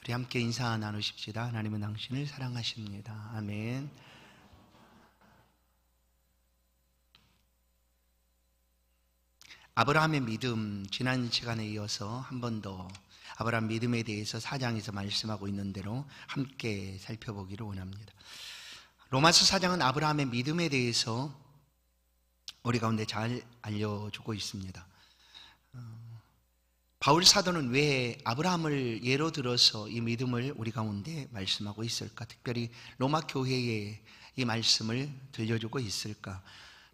우리 함께 인사 나누십시다. 하나님은 당신을 사랑하십니다. 아멘. 아브라함의 믿음, 지난 시간에 이어서 한 번 더 아브라함 믿음에 대해서 4장에서 말씀하고 있는 대로 함께 살펴보기를 원합니다. 로마서 4장은 아브라함의 믿음에 대해서 우리 가운데 잘 알려주고 있습니다. 바울 사도는 왜 아브라함을 예로 들어서 이 믿음을 우리 가운데 말씀하고 있을까? 특별히 로마 교회에 이 말씀을 들려주고 있을까?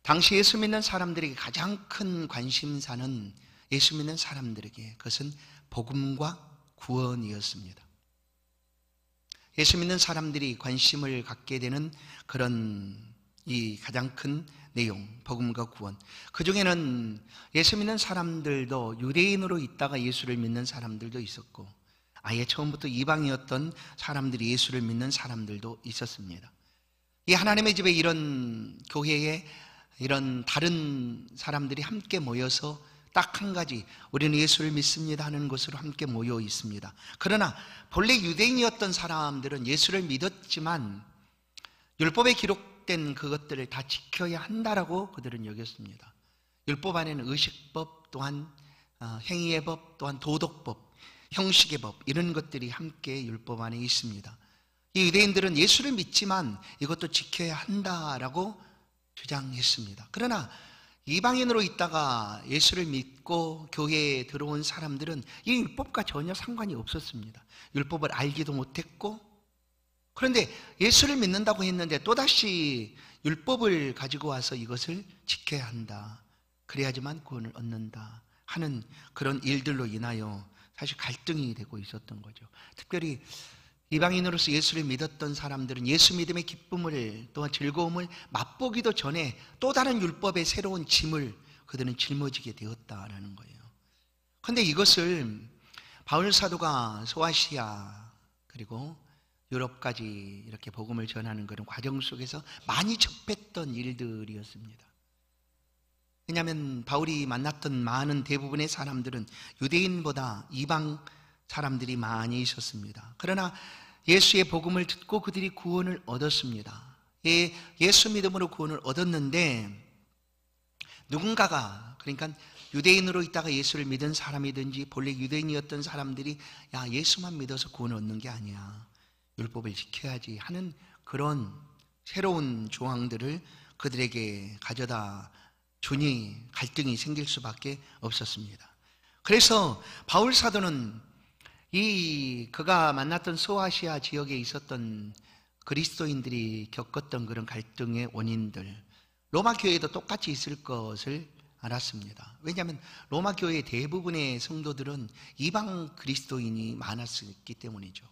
당시 예수 믿는 사람들에게 가장 큰 관심사는 예수 믿는 사람들에게 그것은 복음과 구원이었습니다. 예수 믿는 사람들이 관심을 갖게 되는 그런 이 가장 큰 내용, 복음과 구원. 그 중에는 예수 믿는 사람들도 유대인으로 있다가 예수를 믿는 사람들도 있었고, 아예 처음부터 이방이었던 사람들이 예수를 믿는 사람들도 있었습니다. 이 하나님의 집에 이런 교회에 이런 다른 사람들이 함께 모여서 딱 한 가지, 우리는 예수를 믿습니다 하는 것으로 함께 모여 있습니다. 그러나 본래 유대인이었던 사람들은 예수를 믿었지만 율법에 기록된 그것들을 다 지켜야 한다라고 그들은 여겼습니다. 율법 안에는 의식법, 또한 행위의 법, 또한 도덕법, 형식의 법, 이런 것들이 함께 율법 안에 있습니다. 이 유대인들은 예수를 믿지만 이것도 지켜야 한다라고 주장했습니다. 그러나 이방인으로 있다가 예수를 믿고 교회에 들어온 사람들은 이 율법과 전혀 상관이 없었습니다. 율법을 알지도 못했고, 그런데 예수를 믿는다고 했는데 또다시 율법을 가지고 와서 이것을 지켜야 한다, 그래야지만 구원을 얻는다 하는 그런 일들로 인하여 사실 갈등이 되고 있었던 거죠. 특별히 이방인으로서 예수를 믿었던 사람들은 예수 믿음의 기쁨을, 또한 즐거움을 맛보기도 전에 또 다른 율법의 새로운 짐을 그들은 짊어지게 되었다라는 거예요. 그런데 이것을 바울 사도가 소아시아 그리고 유럽까지 이렇게 복음을 전하는 그런 과정 속에서 많이 접했던 일들이었습니다. 왜냐하면 바울이 만났던 많은 대부분의 사람들은 유대인보다 이방 사람들이 많이 있었습니다. 그러나 예수의 복음을 듣고 그들이 구원을 얻었습니다. 예수 믿음으로 구원을 얻었는데, 누군가가, 그러니까 유대인으로 있다가 예수를 믿은 사람이든지 본래 유대인이었던 사람들이 야, 예수만 믿어서 구원을 얻는 게 아니야, 율법을 지켜야지 하는 그런 새로운 조항들을 그들에게 가져다 주니 갈등이 생길 수밖에 없었습니다. 그래서 바울 사도는 그가 만났던 소아시아 지역에 있었던 그리스도인들이 겪었던 그런 갈등의 원인들, 로마 교회에도 똑같이 있을 것을 알았습니다. 왜냐하면 로마 교회의 대부분의 성도들은 이방 그리스도인이 많았기 때문이죠.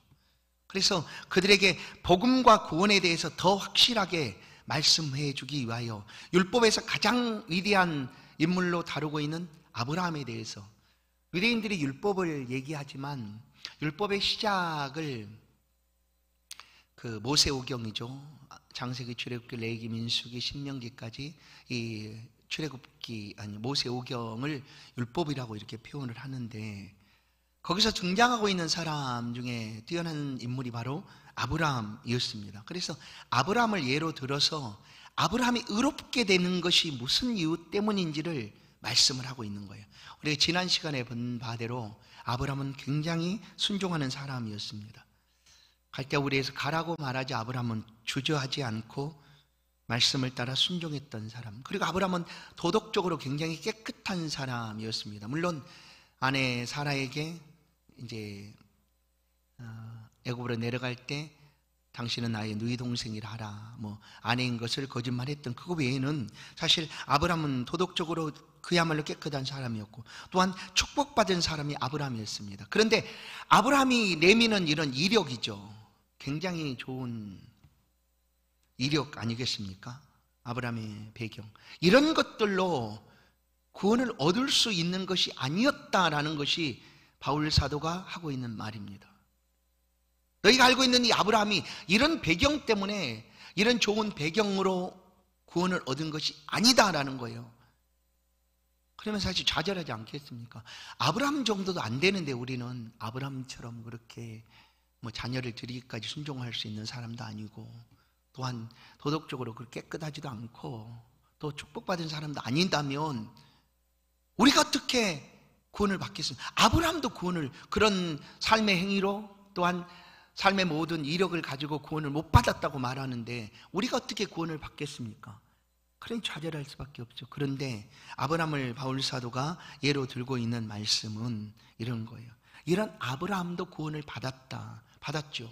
그래서 그들에게 복음과 구원에 대해서 더 확실하게 말씀해 주기 위하여 율법에서 가장 위대한 인물로 다루고 있는 아브라함에 대해서, 유대인들이 율법을 얘기하지만 율법의 시작을 그 모세오경이죠. 창세기, 출애굽기, 레위기, 민수기, 신명기까지 이 출애굽기 아니 모세오경을 율법이라고 이렇게 표현을 하는데, 거기서 등장하고 있는 사람 중에 뛰어난 인물이 바로 아브라함이었습니다. 그래서 아브라함을 예로 들어서 아브라함이 의롭게 되는 것이 무슨 이유 때문인지를 말씀을 하고 있는 거예요. 우리가 지난 시간에 본 바대로 아브라함은 굉장히 순종하는 사람이었습니다. 갈대우리에서 가라고 말하지 아브라함은 주저하지 않고 말씀을 따라 순종했던 사람. 그리고 아브라함은 도덕적으로 굉장히 깨끗한 사람이었습니다. 물론 아내 사라에게 이제 애굽으로 내려갈 때 당신은 나의 누이 동생이라 하라, 아내인 것을 거짓말했던 그거 외에는 사실 아브라함은 도덕적으로 그야말로 깨끗한 사람이었고, 또한 축복받은 사람이 아브라함이었습니다. 그런데 아브라함이 내미는 이런 이력이죠. 굉장히 좋은 이력 아니겠습니까? 아브라함의 배경, 이런 것들로 구원을 얻을 수 있는 것이 아니었다라는 것이 바울 사도가 하고 있는 말입니다. 너희가 알고 있는 이 아브라함이 이런 배경 때문에, 이런 좋은 배경으로 구원을 얻은 것이 아니다라는 거예요. 그러면 사실 좌절하지 않겠습니까? 아브라함 정도도 안 되는데 우리는 아브라함처럼 그렇게 뭐 자녀를 드리기까지 순종할 수 있는 사람도 아니고, 또한 도덕적으로 그렇게 깨끗하지도 않고 또 축복받은 사람도 아닌다면 우리가 어떻게 구원을 받겠습니까? 아브라함도 구원을 그런 삶의 행위로, 또한 삶의 모든 이력을 가지고 구원을 못 받았다고 말하는데 우리가 어떻게 구원을 받겠습니까? 그러니 좌절할 수밖에 없죠. 그런데 아브라함을 바울 사도가 예로 들고 있는 말씀은 이런 거예요. 이런 아브라함도 구원을 받았죠.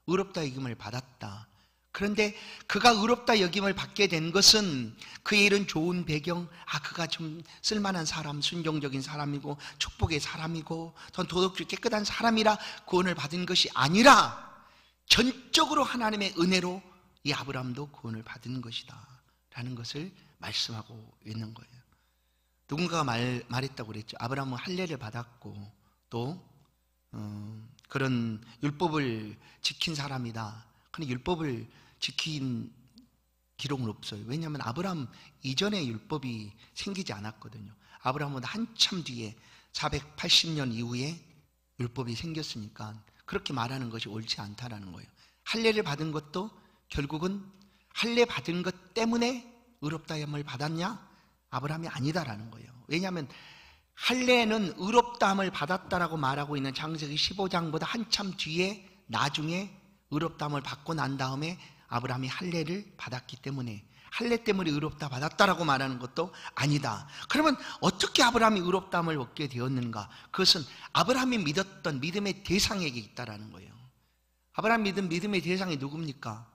의롭다 여김을 받았다. 그런데 그가 의롭다 여김을 받게 된 것은 그의 이런 좋은 배경, 그가 좀 쓸만한 사람, 순종적인 사람이고 축복의 사람이고 도덕적으로 깨끗한 사람이라 구원을 받은 것이 아니라 전적으로 하나님의 은혜로 이 아브라함도 구원을 받은 것이다 라는 것을 말씀하고 있는 거예요. 누군가가 말했다고 그랬죠. 아브라함은 할례를 받았고 또 그런 율법을 지킨 사람이다. 근데 율법을 지킨 기록은 없어요. 왜냐하면 아브라함 이전에 율법이 생기지 않았거든요. 아브라함은 한참 뒤에 480년 이후에 율법이 생겼으니까 그렇게 말하는 것이 옳지 않다라는 거예요. 할례를 받은 것도 결국은 할례 받은 것 때문에 의롭다함을 받았냐? 아브라함이 아니다라는 거예요. 왜냐하면 할례는 의롭다함을 받았다라고 말하고 있는 창세기 15장보다 한참 뒤에 나중에 의롭다함을 받고 난 다음에 아브라함이 할례를 받았기 때문에 할례 때문에 의롭다 받았다라고 말하는 것도 아니다. 그러면 어떻게 아브라함이 의롭다함을 얻게 되었는가? 그것은 아브라함이 믿었던 믿음의 대상에게 있다라는 거예요. 아브라함 믿은 믿음의 대상이 누굽니까?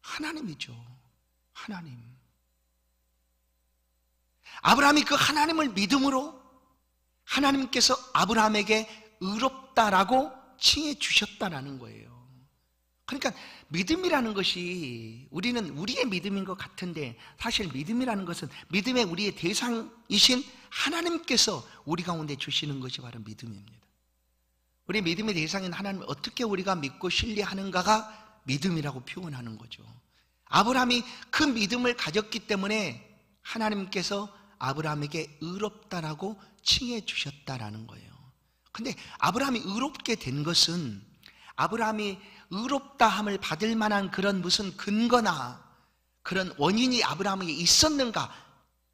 하나님이죠. 하나님. 아브라함이 그 하나님을 믿음으로 하나님께서 아브라함에게 의롭다라고 칭해 주셨다라는 거예요. 그러니까 믿음이라는 것이 우리는 우리의 믿음인 것 같은데 사실 믿음이라는 것은 믿음의 우리의 대상이신 하나님께서 우리 가운데 주시는 것이 바로 믿음입니다. 우리 믿음의 대상인 하나님을 어떻게 우리가 믿고 신뢰하는가가 믿음이라고 표현하는 거죠. 아브라함이 그 믿음을 가졌기 때문에 하나님께서 아브라함에게 의롭다라고 칭해 주셨다라는 거예요. 근데 아브라함이 의롭게 된 것은 아브라함이 의롭다함을 받을 만한 그런 무슨 근거나 그런 원인이 아브라함에게 있었는가?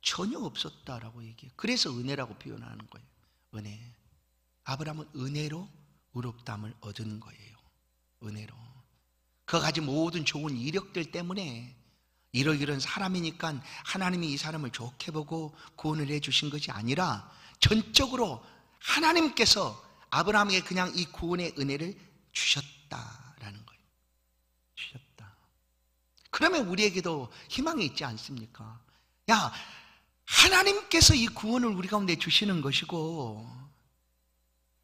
전혀 없었다라고 얘기해요. 그래서 은혜라고 표현하는 거예요. 은혜. 아브라함은 은혜로 의롭다함을 얻은 거예요. 은혜로. 그가 가진 모든 좋은 이력들 때문에 이러이러한 사람이니까 하나님이 이 사람을 좋게 보고 구원을 해주신 것이 아니라 전적으로 하나님께서 아브라함에게 그냥 이 구원의 은혜를 주셨다라는 거예요. 주셨다. 그러면 우리에게도 희망이 있지 않습니까? 야, 하나님께서 이 구원을 우리 가운데 주시는 것이고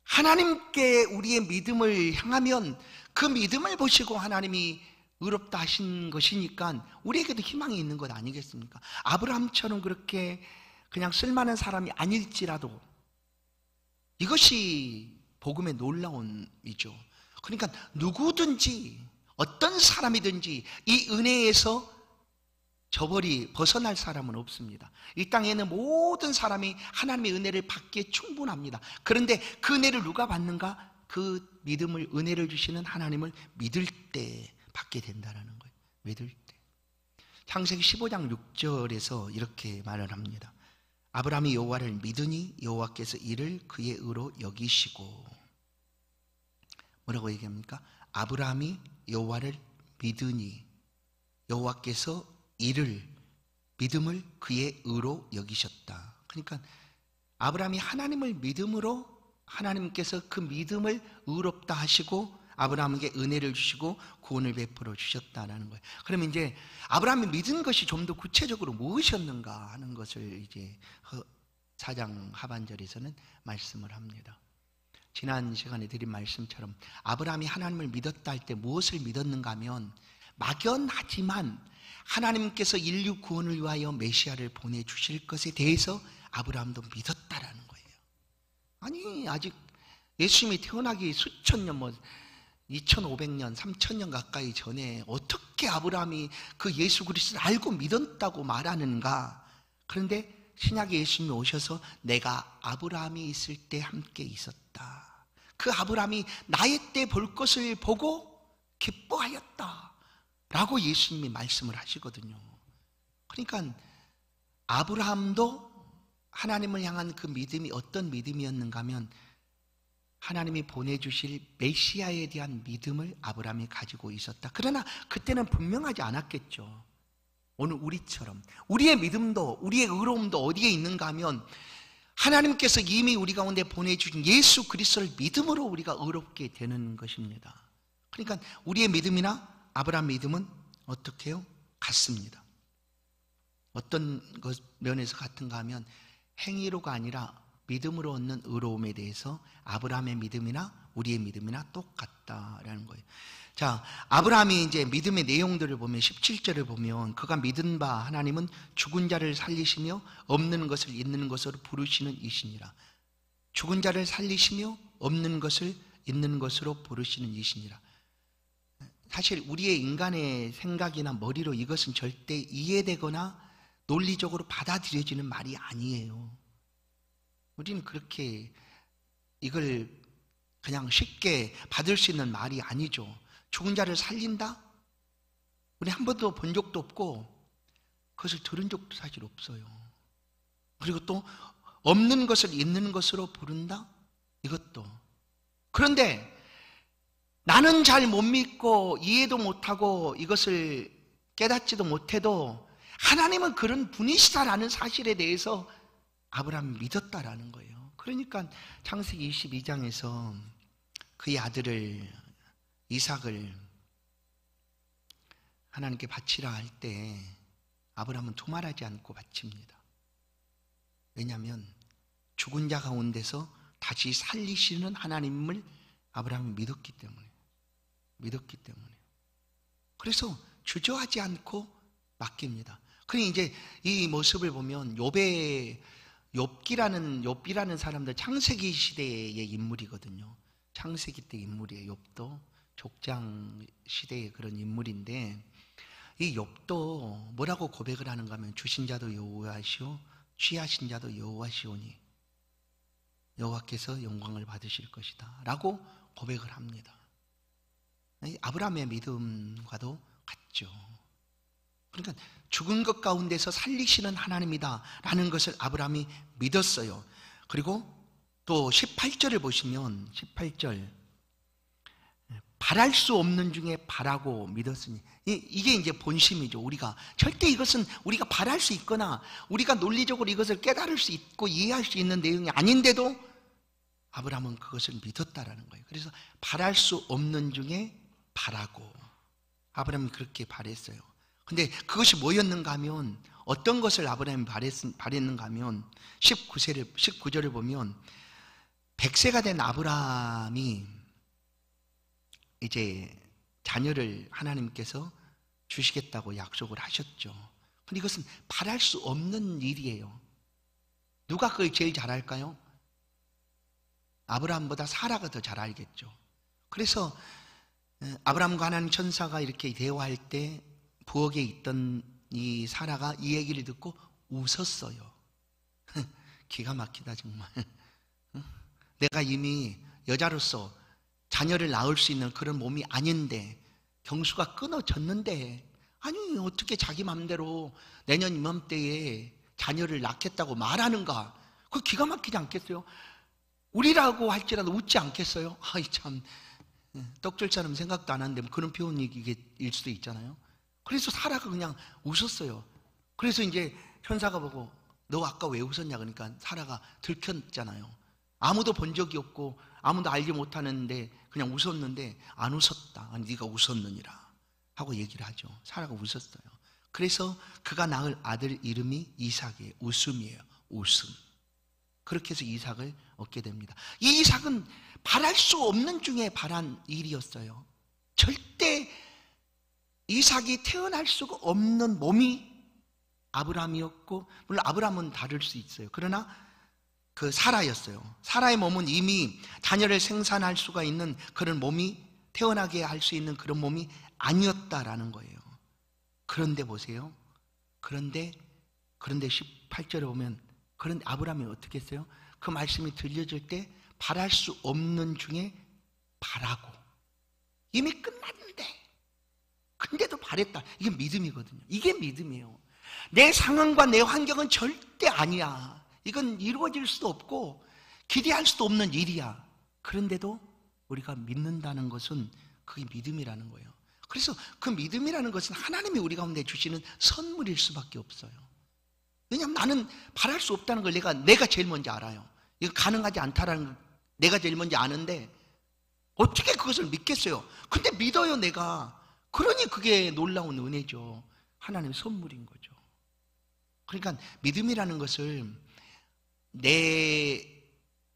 하나님께 우리의 믿음을 향하면 그 믿음을 보시고 하나님이 의롭다 하신 것이니까 우리에게도 희망이 있는 것 아니겠습니까? 아브라함처럼 그렇게 그냥 쓸만한 사람이 아닐지라도 이것이 복음의 놀라움이죠. 그러니까 누구든지 어떤 사람이든지 이 은혜에서 저버리 벗어날 사람은 없습니다. 이 땅에는 모든 사람이 하나님의 은혜를 받기에 충분합니다. 그런데 그 은혜를 누가 받는가? 그 믿음을, 은혜를 주시는 하나님을 믿을 때 받게 된다는 거예요. 믿을 때. 창세기 15장 6절에서 이렇게 말을 합니다. 아브라함이 여호와를 믿으니 여호와께서 이를 그의 의로 여기시고. 뭐라고 얘기합니까? 아브라함이 여호와를 믿으니 여호와께서 이를, 믿음을 그의 의로 여기셨다. 그러니까 아브라함이 하나님을 믿음으로 하나님께서 그 믿음을 의롭다 하시고 아브라함에게 은혜를 주시고 구원을 베풀어 주셨다라는 거예요. 그러면 이제 아브라함이 믿은 것이 좀 더 구체적으로 무엇이었는가 하는 것을 이제 4장 하반절에서는 말씀을 합니다. 지난 시간에 드린 말씀처럼 아브라함이 하나님을 믿었다 할 때 무엇을 믿었는가 하면 막연하지만 하나님께서 인류 구원을 위하여 메시아를 보내주실 것에 대해서 아브라함도 믿었다라는 거예요. 아니 아직 예수님이 태어나기 수천 년, 2500년, 3000년 가까이 전에 어떻게 아브라함이 그 예수 그리스도를 알고 믿었다고 말하는가? 그런데 신약에 예수님이 오셔서 내가 아브라함이 있을 때 함께 있었다. 그 아브라함이 나의 때 볼 것을 보고 기뻐하였다 라고 예수님이 말씀을 하시거든요. 그러니까 아브라함도 하나님을 향한 그 믿음이 어떤 믿음이었는가 하면 하나님이 보내주실 메시아에 대한 믿음을 아브라함이 가지고 있었다. 그러나 그때는 분명하지 않았겠죠. 오늘 우리처럼 우리의 믿음도 우리의 의로움도 어디에 있는가 하면 하나님께서 이미 우리 가운데 보내주신 예수 그리스도를 믿음으로 우리가 의롭게 되는 것입니다. 그러니까 우리의 믿음이나 아브라함 믿음은 어떻게 해요? 같습니다. 어떤 것 면에서 같은가 하면 행위로가 아니라 믿음으로 얻는 의로움에 대해서 아브라함의 믿음이나 우리의 믿음이나 똑같다라는 거예요. 자, 아브라함이 이제 믿음의 내용들을 보면 17절을 보면 그가 믿은 바 하나님은 죽은 자를 살리시며 없는 것을 있는 것으로 부르시는 이시니라. 죽은 자를 살리시며 없는 것을 있는 것으로 부르시는 이시니라. 사실 우리의 인간의 생각이나 머리로 이것은 절대 이해되거나 논리적으로 받아들여지는 말이 아니에요. 우리는 그렇게 이걸 그냥 쉽게 받을 수 있는 말이 아니죠. 죽은 자를 살린다? 우리 한 번도 본 적도 없고 그것을 들은 적도 사실 없어요. 그리고 또 없는 것을 있는 것으로 부른다? 이것도. 그런데 나는 잘 못 믿고 이해도 못하고 이것을 깨닫지도 못해도 하나님은 그런 분이시다라는 사실에 대해서 아브라함이 믿었다라는 거예요. 그러니까 창세기 22장에서 그의 아들을 이삭을 하나님께 바치라 할 때 아브라함은 두말하지 않고 바칩니다. 왜냐하면 죽은 자 가운데서 다시 살리시는 하나님을 아브라함이 믿었기 때문에. 그래서 주저하지 않고 맡깁니다. 그러니 이제 이 모습을 보면 욥이라는 사람들 창세기 시대의 인물이거든요. 창세기 때 인물이에요. 욥도 족장 시대의 그런 인물인데 이 욥도 뭐라고 고백을 하는가 하면 주신 자도 여호와시오 취하신 자도 여호와시오니 여호와께서 영광을 받으실 것이다 라고 고백을 합니다. 아브라함의 믿음과도 같죠. 그러니까 죽은 것 가운데서 살리시는 하나님이다 라는 것을 아브라함이 믿었어요. 그리고 또 18절을 보시면 18절 바랄 수 없는 중에 바라고 믿었으니 이게 이제 본심이죠. 우리가 절대 이것은 우리가 바랄 수 있거나 우리가 논리적으로 이것을 깨달을 수 있고 이해할 수 있는 내용이 아닌데도 아브라함은 그것을 믿었다라는 거예요. 그래서 바랄 수 없는 중에 바라고 아브라함은 그렇게 바랬어요. 근데 그것이 뭐였는가 하면 어떤 것을 아브라함이 바랬는가 하면 19절을 보면 100세가 된 아브라함이 이제 자녀를 하나님께서 주시겠다고 약속을 하셨죠. 근데 이것은 바랄 수 없는 일이에요. 누가 그걸 제일 잘 알까요? 아브라함보다 사라가 더 잘 알겠죠. 그래서 아브라함과 하나님 천사가 이렇게 대화할 때 부엌에 있던 이 사라가 이 얘기를 듣고 웃었어요. 기가 막히다 정말. 내가 이미 여자로서 자녀를 낳을 수 있는 그런 몸이 아닌데 경수가 끊어졌는데 아니 어떻게 자기 마음대로 내년 이맘때에 자녀를 낳겠다고 말하는가? 그거 기가 막히지 않겠어요? 우리라고 할지라도 웃지 않겠어요? 아이 참 떡줄처럼 생각도 안 하는데 그런 표현일 수도 있잖아요. 그래서 사라가 그냥 웃었어요. 그래서 이제 천사가 보고 너 아까 왜 웃었냐 그러니까 사라가 들켰잖아요. 아무도 본 적이 없고 아무도 알지 못하는데 그냥 웃었는데 안 웃었다. 아니 네가 웃었느니라 하고 얘기를 하죠. 사라가 웃었어요. 그래서 그가 낳을 아들 이름이 이삭이에요. 웃음이에요. 웃음. 그렇게 해서 이삭을 얻게 됩니다. 이 이삭은 바랄 수 없는 중에 바란 일이었어요. 절대 이삭이 태어날 수가 없는 몸이 아브라함이었고 물론 아브라함은 다를 수 있어요. 그러나 그 사라였어요. 사라의 몸은 이미 자녀를 생산할 수가 있는 그런 몸이 태어나게 할 수 있는 그런 몸이 아니었다라는 거예요. 그런데 보세요. 그런데 18절에 보면 그런데 아브라함이 어떻게 했어요? 그 말씀이 들려질 때 바랄 수 없는 중에 바라고, 이미 끝났는데 근데도 바랬다. 이게 믿음이거든요. 이게 믿음이에요. 내 상황과 내 환경은 절대 아니야. 이건 이루어질 수도 없고 기대할 수도 없는 일이야. 그런데도 우리가 믿는다는 것은 그게 믿음이라는 거예요. 그래서 그 믿음이라는 것은 하나님이 우리 가운데 주시는 선물일 수밖에 없어요. 왜냐하면 나는 바랄 수 없다는 걸 내가 제일 먼저 알아요. 이거 가능하지 않다라는 걸 내가 제일 먼저 아는데 어떻게 그것을 믿겠어요? 근데 믿어요, 내가. 그러니 그게 놀라운 은혜죠. 하나님의 선물인 거죠. 그러니까 믿음이라는 것을 내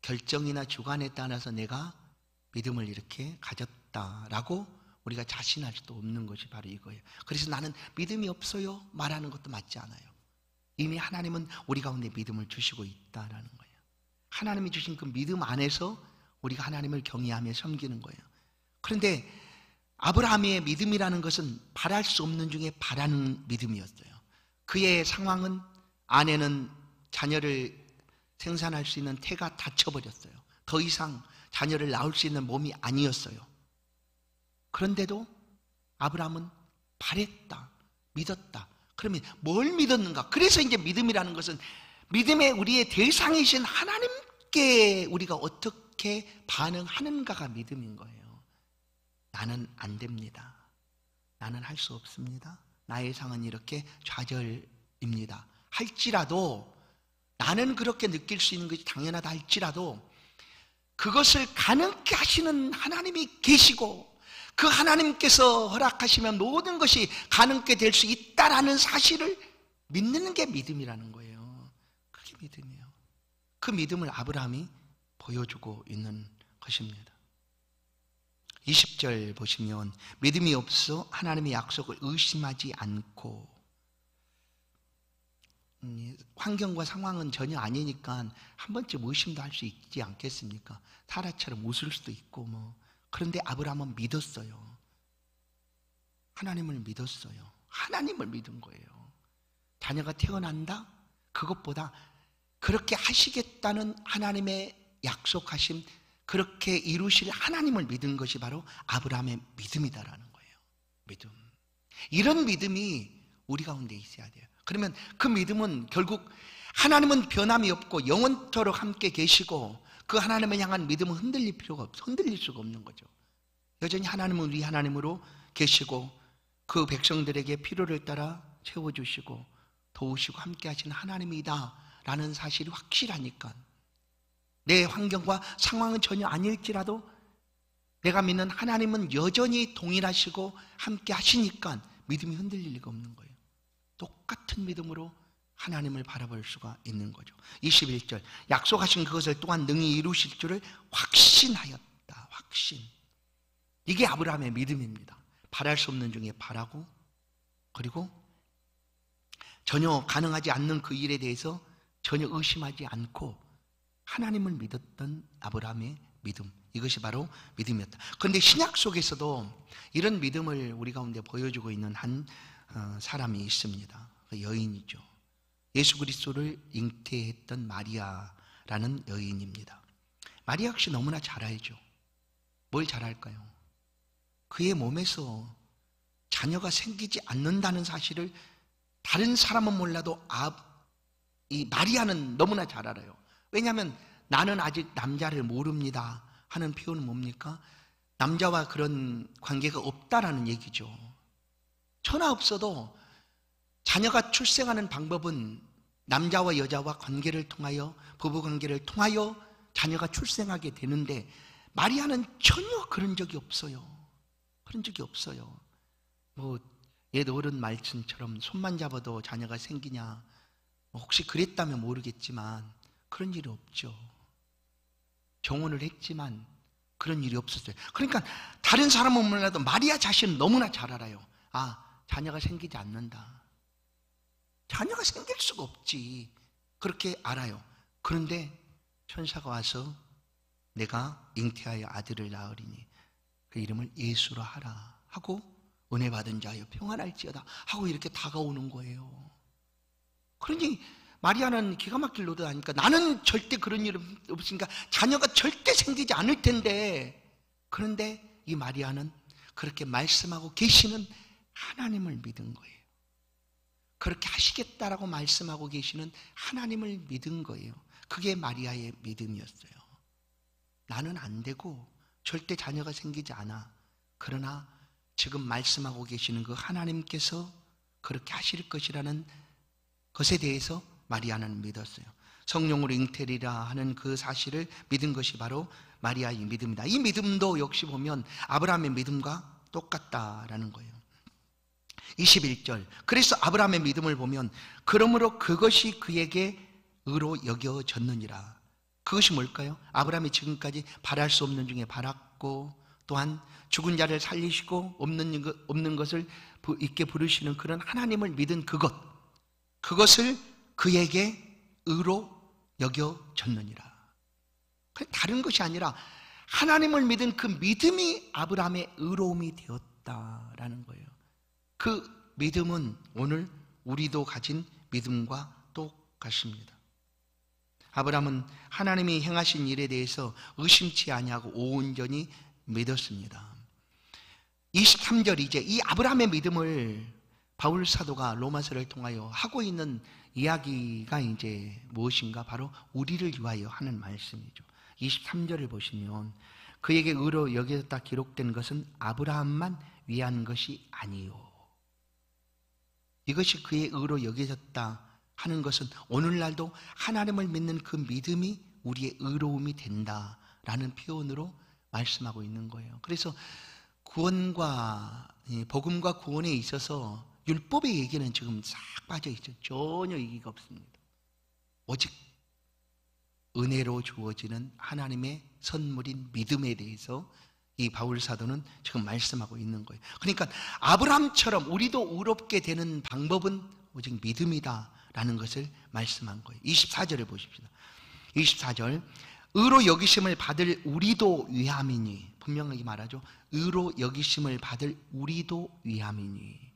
결정이나 주관에 따라서 내가 믿음을 이렇게 가졌다라고 우리가 자신할 수도 없는 것이 바로 이거예요. 그래서 나는 믿음이 없어요 말하는 것도 맞지 않아요. 이미 하나님은 우리 가운데 믿음을 주시고 있다라는 거예요. 하나님이 주신 그 믿음 안에서 우리가 하나님을 경외하며 섬기는 거예요. 그런데 아브라함의 믿음이라는 것은 바랄 수 없는 중에 바라는 믿음이었어요. 그의 상황은, 아내는 자녀를 생산할 수 있는 태가 닫혀버렸어요. 더 이상 자녀를 낳을 수 있는 몸이 아니었어요. 그런데도 아브라함은 바랬다, 믿었다. 그러면 뭘 믿었는가? 그래서 이제 믿음이라는 것은 믿음의 우리의 대상이신 하나님께 우리가 어떻게 반응하는가가 믿음인 거예요. 나는 안 됩니다. 나는 할 수 없습니다. 나의 상은 이렇게 좌절입니다. 할지라도, 나는 그렇게 느낄 수 있는 것이 당연하다 할지라도 그것을 가능케 하시는 하나님이 계시고 그 하나님께서 허락하시면 모든 것이 가능케 될 수 있다라는 사실을 믿는 게 믿음이라는 거예요. 그게 믿음이에요. 그 믿음을 아브라함이 보여주고 있는 것입니다. 20절 보시면 믿음이 없어 하나님의 약속을 의심하지 않고, 환경과 상황은 전혀 아니니까 한 번쯤 의심도 할 수 있지 않겠습니까? 사라처럼 웃을 수도 있고 그런데 아브라함은 믿었어요. 하나님을 믿었어요. 하나님을 믿은 거예요. 자녀가 태어난다? 그것보다 그렇게 하시겠다는 하나님의 약속하심, 그렇게 이루실 하나님을 믿은 것이 바로 아브라함의 믿음이다라는 거예요. 믿음. 이런 믿음이 우리 가운데 있어야 돼요. 그러면 그 믿음은 결국 하나님은 변함이 없고 영원토록 함께 계시고 그 하나님을 향한 믿음은 흔들릴 수가 없는 거죠. 여전히 하나님은 우리 하나님으로 계시고 그 백성들에게 필요를 따라 채워주시고 도우시고 함께 하시는 하나님이다 라는 사실이 확실하니까, 내 환경과 상황은 전혀 아닐지라도 내가 믿는 하나님은 여전히 동일하시고 함께 하시니까 믿음이 흔들릴 리가 없는 거예요. 똑같은 믿음으로 하나님을 바라볼 수가 있는 거죠. 21절, 약속하신 그것을 또한 능히 이루실 줄을 확신하였다. 확신. 이게 아브라함의 믿음입니다. 바랄 수 없는 중에 바라고, 그리고 전혀 가능하지 않는 그 일에 대해서 전혀 의심하지 않고 하나님을 믿었던 아브라함의 믿음, 이것이 바로 믿음이었다. 그런데 신약 속에서도 이런 믿음을 우리 가운데 보여주고 있는 한 사람이 있습니다. 그 여인이죠. 예수 그리스도를 잉태했던 마리아라는 여인입니다. 마리아 역시 너무나 잘 알죠. 뭘 잘 알까요? 그의 몸에서 자녀가 생기지 않는다는 사실을 다른 사람은 몰라도 이 마리아는 너무나 잘 알아요. 왜냐하면 나는 아직 남자를 모릅니다 하는 표현은 뭡니까? 남자와 그런 관계가 없다라는 얘기죠. 천하 없어도 자녀가 출생하는 방법은 남자와 여자와 관계를 통하여, 부부관계를 통하여 자녀가 출생하게 되는데 마리아는 전혀 그런 적이 없어요. 그런 적이 없어요. 옛 어른 말씀처럼 손만 잡아도 자녀가 생기냐, 혹시 그랬다면 모르겠지만 그런 일이 없죠. 정혼을 했지만 그런 일이 없었어요. 그러니까 다른 사람은 몰라도 마리아 자신은 너무나 잘 알아요. 자녀가 생기지 않는다. 자녀가 생길 수가 없지. 그렇게 알아요. 그런데 천사가 와서 내가 잉태하여 아들을 낳으리니 그 이름을 예수라 하라 하고 은혜 받은 자여 평안할지어다 하고 이렇게 다가오는 거예요. 그러니 마리아는 기가 막힐 노릇 하니까 나는 절대 그런 일 없으니까 자녀가 절대 생기지 않을 텐데, 그런데 이 마리아는 그렇게 말씀하고 계시는 하나님을 믿은 거예요. 그렇게 하시겠다라고 말씀하고 계시는 하나님을 믿은 거예요. 그게 마리아의 믿음이었어요. 나는 안 되고 절대 자녀가 생기지 않아. 그러나 지금 말씀하고 계시는 그 하나님께서 그렇게 하실 것이라는 것에 대해서 마리아는 믿었어요. 성령으로 잉태리라 하는 그 사실을 믿은 것이 바로 마리아의 믿음이다. 이 믿음도 역시 보면 아브라함의 믿음과 똑같다라는 거예요. 21절, 그래서 아브라함의 믿음을 보면 그러므로 그것이 그에게 의로 여겨졌느니라. 그것이 뭘까요? 아브라함이 지금까지 바랄 수 없는 중에 바랐고, 또한 죽은 자를 살리시고 없는 것을 있게 부르시는 그런 하나님을 믿은 그것을 그에게 의로 여겨졌느니라. 다른 것이 아니라 하나님을 믿은 그 믿음이 아브라함의 의로움이 되었다라는 거예요. 그 믿음은 오늘 우리도 가진 믿음과 똑같습니다. 아브라함은 하나님이 행하신 일에 대해서 의심치 아니하고 온전히 믿었습니다. 23절, 이제 이 아브라함의 믿음을 바울 사도가 로마서를 통하여 하고 있는 이야기가 이제 무엇인가? 바로 우리를 위하여 하는 말씀이죠. 23절을 보시면 그에게 의로 여겨졌다 기록된 것은 아브라함만 위한 것이 아니요. 이것이 그의 의로 여겨졌다 하는 것은 오늘날도 하나님을 믿는 그 믿음이 우리의 의로움이 된다라는 표현으로 말씀하고 있는 거예요. 그래서 구원과 복음과 구원에 있어서 율법의 얘기는 지금 싹 빠져 있죠. 전혀 얘기가 없습니다. 오직 은혜로 주어지는 하나님의 선물인 믿음에 대해서 이 바울 사도는 지금 말씀하고 있는 거예요. 그러니까 아브라함처럼 우리도 의롭게 되는 방법은 오직 믿음이다라는 것을 말씀한 거예요. 24절을 보십시다. 24절, 의로 여기심을 받을 우리도 위함이니, 분명하게 말하죠. 의로 여기심을 받을 우리도 위함이니,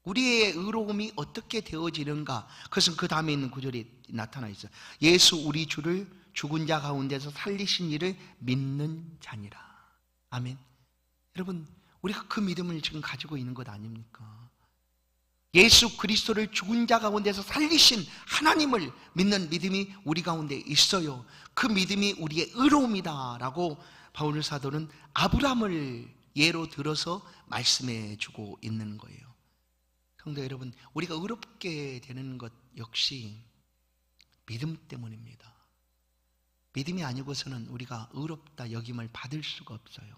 우리의 의로움이 어떻게 되어지는가? 그것은 그 다음에 있는 구절이 나타나 있어요. 예수 우리 주를 죽은 자 가운데서 살리신 이를 믿는 자니라. 아멘. 여러분, 우리가 그 믿음을 지금 가지고 있는 것 아닙니까? 예수 그리스도를 죽은 자 가운데서 살리신 하나님을 믿는 믿음이 우리 가운데 있어요. 그 믿음이 우리의 의로움이다라고 바울 사도는 아브라함을 예로 들어서 말씀해 주고 있는 거예요. 성도 여러분, 우리가 의롭게 되는 것 역시 믿음 때문입니다. 믿음이 아니고서는 우리가 의롭다 여김을 받을 수가 없어요.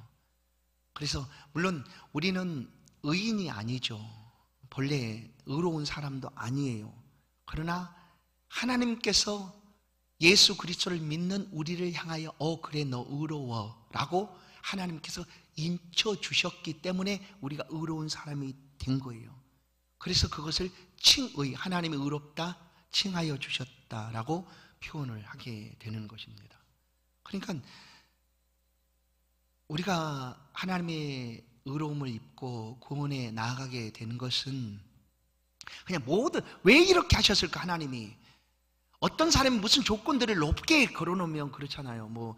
그래서 물론 우리는 의인이 아니죠. 본래 의로운 사람도 아니에요. 그러나 하나님께서 예수 그리스도를 믿는 우리를 향하여 그래 너 의로워 라고 하나님께서 인쳐 주셨기 때문에 우리가 의로운 사람이 된 거예요. 그래서 그것을 칭의, 하나님이 의롭다 칭하여 주셨다라고 표현을 하게 되는 것입니다. 그러니까 우리가 하나님의 의로움을 입고 구원에 나아가게 되는 것은 그냥 왜 이렇게 하셨을까? 하나님이 어떤 사람이 무슨 조건들을 높게 걸어놓으면 그렇잖아요.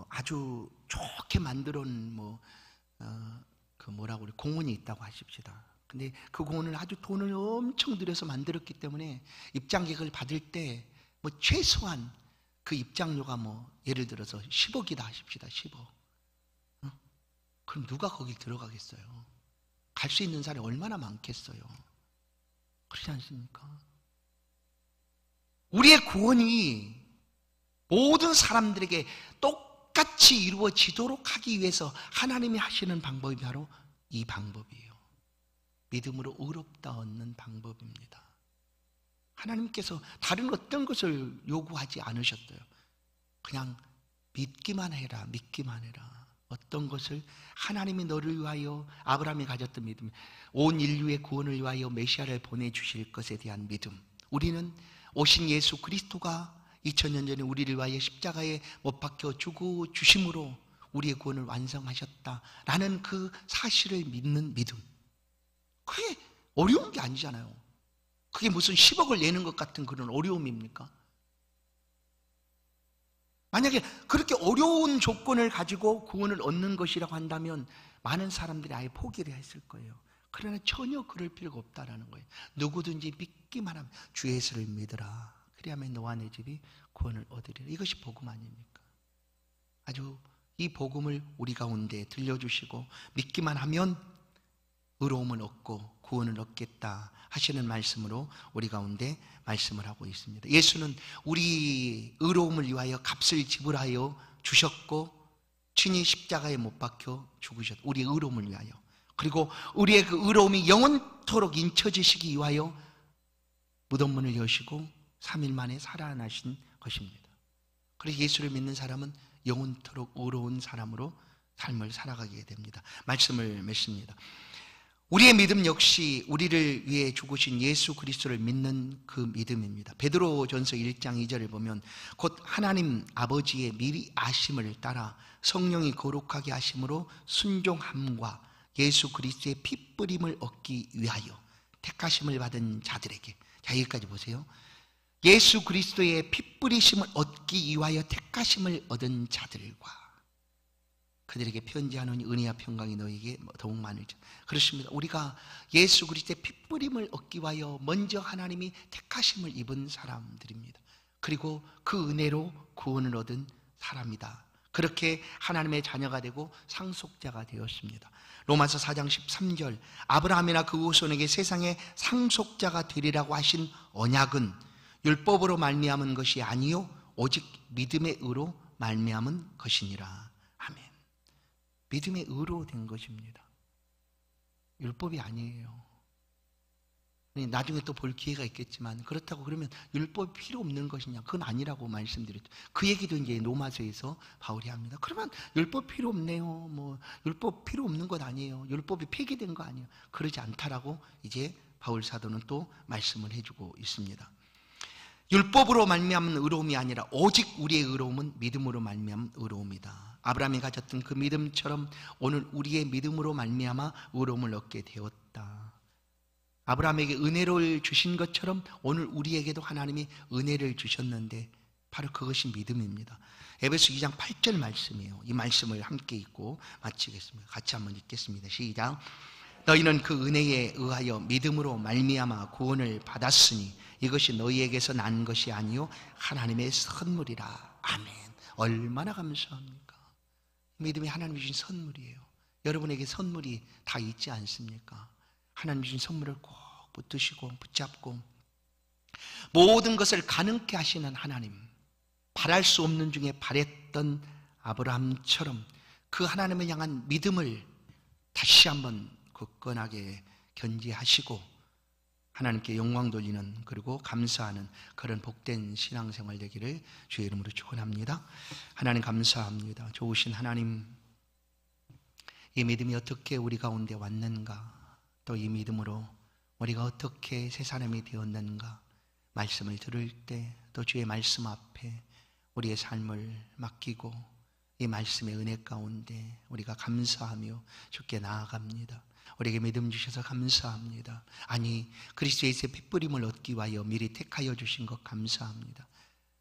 아주 좋게 만들어 놓은 공원이 있다고 하십시다. 근데 그 공원을 아주 돈을 엄청 들여서 만들었기 때문에 입장객을 받을 때 최소한 그 입장료가 예를 들어서 10억이다 하십시다. 10억. 그럼 누가 거기 들어가겠어요? 갈 수 있는 사람이 얼마나 많겠어요? 그렇지 않습니까? 우리의 구원이 모든 사람들에게 똑같이 이루어지도록 하기 위해서 하나님이 하시는 방법이 바로 이 방법이에요. 믿음으로 의롭다 얻는 방법입니다. 하나님께서 다른 어떤 것을 요구하지 않으셨어요. 그냥 믿기만 해라. 어떤 것을 하나님이 너를 위하여, 아브라함이 가졌던 믿음, 온 인류의 구원을 위하여 메시아를 보내주실 것에 대한 믿음. 우리는 오신 예수 그리스도가 2000년 전에 우리를 위하여 십자가에 못 박혀 죽어 주심으로 우리의 구원을 완성하셨다라는 그 사실을 믿는 믿음. 그게 어려운 게 아니잖아요. 그게 무슨 10억을 내는 것 같은 그런 어려움입니까? 만약에 그렇게 어려운 조건을 가지고 구원을 얻는 것이라고 한다면 많은 사람들이 아예 포기를 했을 거예요. 그러나 전혀 그럴 필요가 없다라는 거예요. 누구든지 믿기만 하면 주 예수를 믿으라. 그리하면 너와 내 집이 구원을 얻으리라. 이것이 복음 아닙니까? 아주 이 복음을 우리 가운데 들려주시고 믿기만 하면 의로움을 얻고 구원을 얻겠다 하시는 말씀으로 우리 가운데 말씀을 하고 있습니다. 예수는 우리 의로움을 위하여 값을 지불하여 주셨고 친히 십자가에 못 박혀 죽으셨다. 우리 의로움을 위하여. 그리고 우리의 그 의로움이 영원토록 인쳐지시기 위하여 무덤문을 여시고 3일 만에 살아나신 것입니다. 그래서 예수를 믿는 사람은 영원토록 의로운 사람으로 삶을 살아가게 됩니다. 말씀을 맺습니다. 우리의 믿음 역시 우리를 위해 죽으신 예수 그리스도를 믿는 그 믿음입니다. 베드로전서 1장 2절을 보면 곧 하나님 아버지의 미리 아심을 따라 성령이 거룩하게 하심으로 순종함과 예수 그리스도의 피 뿌림을 얻기 위하여 택하심을 받은 자들에게, 자 여기까지 보세요. 예수 그리스도의 피 뿌리심을 얻기 위하여 택하심을 얻은 자들과 그들에게 편지하노니 은혜와 평강이 너에게 더욱 많을지. 그렇습니다. 우리가 예수 그리스도의 피 뿌림을 얻기 위하여 먼저 하나님이 택하심을 입은 사람들입니다. 그리고 그 은혜로 구원을 얻은 사람이다. 그렇게 하나님의 자녀가 되고 상속자가 되었습니다. 로마서 4장 13절 아브라함이나 그 후손에게 세상의 상속자가 되리라고 하신 언약은 율법으로 말미암은 것이 아니요 오직 믿음의 의로 말미암은 것이니라. 아멘. 믿음의 의로 된 것입니다. 율법이 아니에요. 나중에 또 볼 기회가 있겠지만 그렇다고 그러면 율법이 필요 없는 것이냐? 그건 아니라고 말씀드렸죠. 그 얘기도 이제 로마서에서 바울이 합니다. 그러면 율법 필요 없네요. 뭐 율법 필요 없는 것 아니에요. 율법이 폐기된 거 아니에요. 그러지 않다라고 이제 바울 사도는 또 말씀을 해주고 있습니다. 율법으로 말미암은 의로움이 아니라 오직 우리의 의로움은 믿음으로 말미암은 의로움이다. 아브라함이 가졌던 그 믿음처럼 오늘 우리의 믿음으로 말미암아 의로움을 얻게 되었다. 아브라함에게 은혜를 주신 것처럼 오늘 우리에게도 하나님이 은혜를 주셨는데 바로 그것이 믿음입니다. 에베소 2장 8절 말씀이에요. 이 말씀을 함께 읽고 마치겠습니다. 같이 한번 읽겠습니다. 시작. 너희는 그 은혜에 의하여 믿음으로 말미암아 구원을 받았으니 이것이 너희에게서 난 것이 아니요 하나님의 선물이라. 아멘. 얼마나 감사합니까? 믿음이 하나님이 주신 선물이에요. 여러분에게 선물이 다 있지 않습니까? 하나님 주신 선물을 꼭 붙드시고 붙잡고 모든 것을 가능케 하시는 하나님, 바랄 수 없는 중에 바랬던 아브라함처럼 그 하나님을 향한 믿음을 다시 한번 굳건하게 견지하시고 하나님께 영광 돌리는 그리고 감사하는 그런 복된 신앙생활 되기를 주의 이름으로 축원합니다. 하나님 감사합니다. 좋으신 하나님, 이 믿음이 어떻게 우리 가운데 왔는가, 또 이 믿음으로 우리가 어떻게 새 사람이 되었는가, 말씀을 들을 때 또 주의 말씀 앞에 우리의 삶을 맡기고 이 말씀의 은혜 가운데 우리가 감사하며 주께 나아갑니다. 우리에게 믿음 주셔서 감사합니다. 아니 그리스도 예수의 핏뿌림을 얻기 위하여 미리 택하여 주신 것 감사합니다.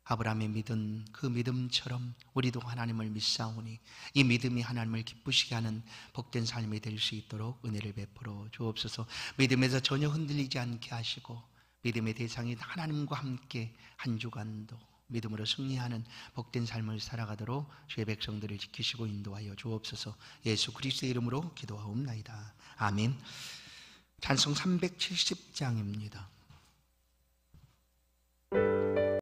아브라함의 믿은 그 믿음처럼 우리도 하나님을 믿사오니 이 믿음이 하나님을 기쁘시게 하는 복된 삶이 될 수 있도록 은혜를 베풀어 주옵소서. 믿음에서 전혀 흔들리지 않게 하시고 믿음의 대상이 하나님과 함께 한 주간도 믿음으로 승리하는 복된 삶을 살아가도록 주의 백성들을 지키시고 인도하여 주옵소서. 예수 그리스도의 이름으로 기도하옵나이다. 아멘. 찬송 370장입니다.